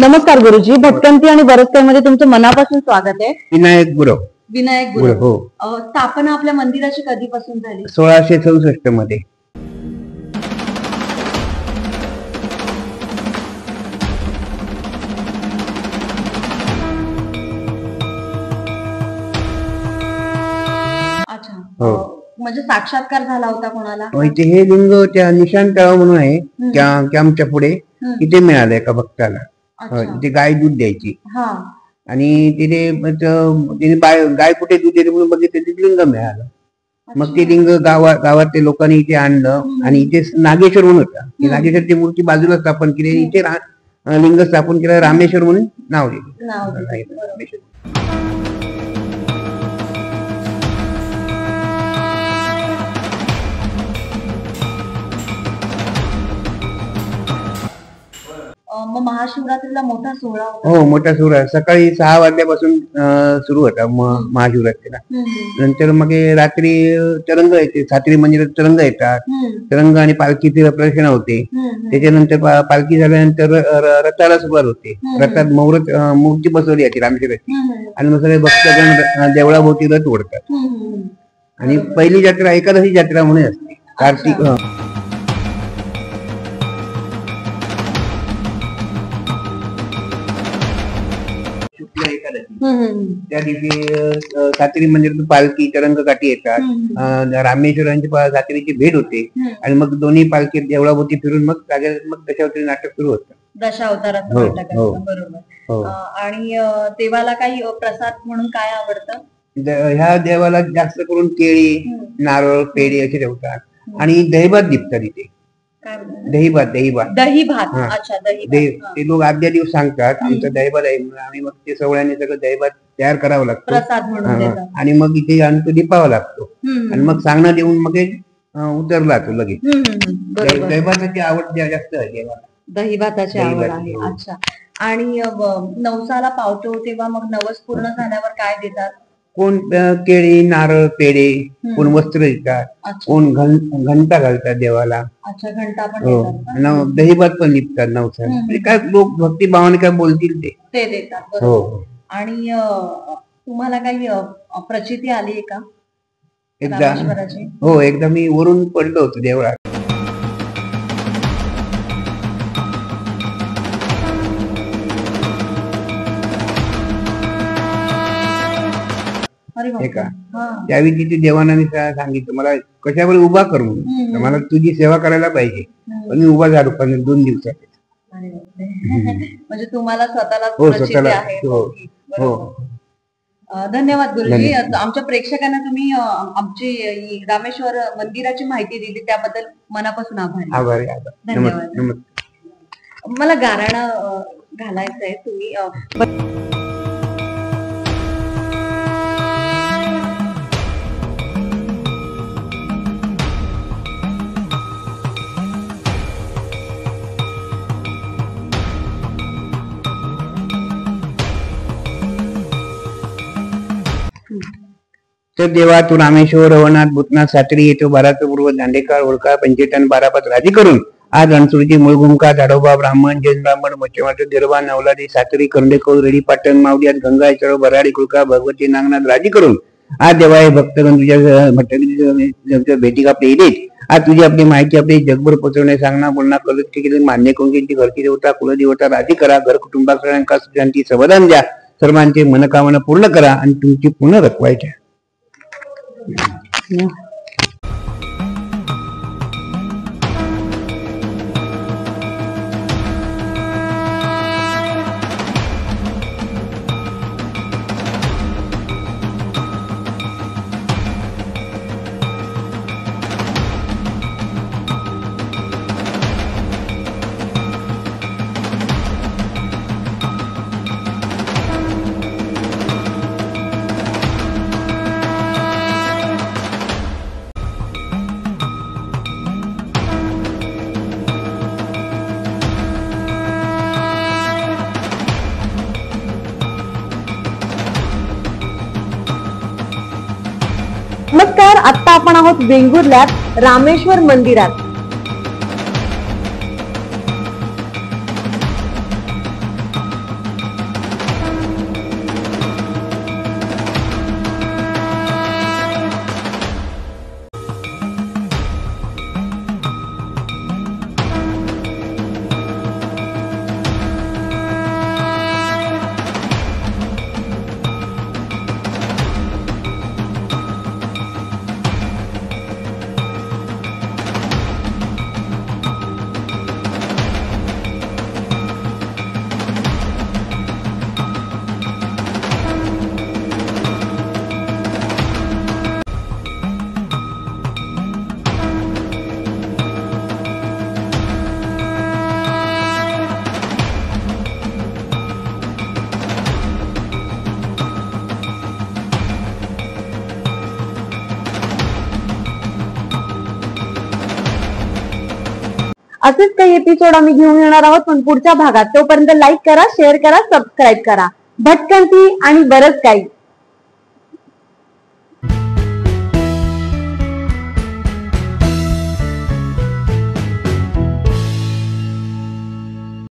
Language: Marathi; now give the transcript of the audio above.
नमस्कार गुरुजी, भटकंती आणि बरसकाईमध्ये तुमचं मनापासून स्वागत आहे. विनायक गुरव. विनायक गुरव, हो. स्थापना आपल्या मंदिराची कधीपासून झाली? 1664 मध्ये. अच्छा, म्हणजे साक्षात्कार झाला होता कोणाला? इथे हे लिंग त्या निशाण तळाव म्हणून आहे, आमच्या पुढे इथे मिळालं एका भक्ताला. तिथे गाय दूध द्यायची आणि तिथे गाय कुठे दूध देते म्हणून बघितलं, तिथे लिंग मिळालं. मग ते लिंग गावातल्या लोकांनी इथे आणलं आणि इथे नागेश्वर म्हणून होता. नागेश्वरची मूर्ती बाजूला स्थापन केली, इथे लिंग स्थापन केलं, रामेश्वर म्हणून नाव दिलं. मग महाशिवरात्रीला मोठा सोहळा होता? हो, मोठा सोहळा सकाळी 6 वाजल्यापासून सुरू होता महाशिवरात्रीला. नंतर मग रात्री तरंग येते, सात्री मंदिरात तरंग येतात, तरंग आणि पालखीची प्रदक्षिणा होते. त्याच्यानंतर पालखी झाल्यानंतर रथाला सुरुवात होते. रथात मूर्ती बसवली जाते रामेश्वराची आणि मग सगळे भक्तगण देवळाभोवती रथ ओढतात. आणि पहिली जत्रा एकादशी जत्रा म्हणून असते, कार्तिक. त्या दिवशी सातेरी मंदिरातून पालखी तरंगकाठी येतात, रामेश्वरांची सातेरीची भेट होते आणि मग दोन्ही पालखी देवळाभोवती फिरून मग दशावतारी नाटक सुरू होतं. दशावताराचं नाटक, बरोबर. आणि देवाला काही प्रसाद म्हणून काय आवडतं? ह्या देवाला जास्त करून केळी, नारळ, पेढे असे ठेवतात आणि दहीभात दिपतात इथे. दहीभात. अच्छा, ते लोक आदल्या दिवस सांगतात आमचं दहीभात आहे म्हणून, आणि मग ते सगळ्यांनी सगळं दहीभात तयार करावं लागतं प्रसाद म्हणून, आणि मग इथे आणतो दिपावा लागतो आणि मग सांगणं देऊन मग उतरला तो लगेच. दहीभाताची आवड जास्त आहे देवाला, दहीभाताची आवड आहे. अच्छा, आणि नवसाला पावतो तेव्हा मग नवस पूर्ण झाल्यावर काय देतात? कोण केळी, नारळ, पेढे, कोण वस्त्र देतात, कोण घंटा घालतात देवाला. अच्छा, घंटा पण देतात, दहीभात पण निघतात नवसा. म्हणजे काय लोक भक्तिभावाने काय बोलतील ते देतात. हो. आणि तुम्हाला काही प्रचिती आली आहे का एकदा? हो, एकदा मी वरून पडलो होतो देवळात. त्यावेळी तिथे देवानाने सांगितलं मला कशावर उभा कर म्हणून, मला तुझी सेवा करायला पाहिजे, पण मी उभा झालो 2 दिवसात. म्हणजे तुम्हाला स्वतःला आहे. धन्यवाद गुरुजी. आमच्या प्रेक्षकांना तुम्ही आमची रामेश्वर मंदिराची माहिती दिली त्याबद्दल मनापासून आभारी. धन्यवाद. मला गाराणं घालायचंय, तुम्ही तर देवा तू रामेश्वर, रवनाथ, भूतनाथ, सातरी येतो 12 पूर्व दांडेकार, ओळखा, पंचेटन, 12 राजी करून आज रणसुरीची मूळभूमिका, दाडोबा, ब्राह्मण, जैन ब्राह्मण, मच्छमाट, देरबा, नवलादी, सातरी, करंडेकोल, रेडी, पाटण, मावडियात, गंगा, चळो, बराडी, कुळका, भगवती, नागनाथ राजी करून आज देवा हे भक्तगण तुझ्या भेटी आपले येईल. आज तुझी आपली माहिती आपली जगभर पोहोचवणे, सांगणं, बोलणं, करून मान्य करून त्यांची घरची देवता, कुलदेवता राजी करा. घर कुटुंबात सगळ्यांना शांती समाधान द्या, सर्वांचे मनोकामना पूर्ण करा आणि तुमची पुन्हा रखवाई ठेवा. नमस्कार, आता आपण आहोत वेंगुर्ल्यात रामेश्वर मंदिरात. असेच काही एपिसोड आम्ही घेऊन येणार आहोत पण पुढच्या भागात. तोपर्यंत लाईक करा, शेअर करा, सबस्क्राईब करा. भटकंती आणि बरंच काही.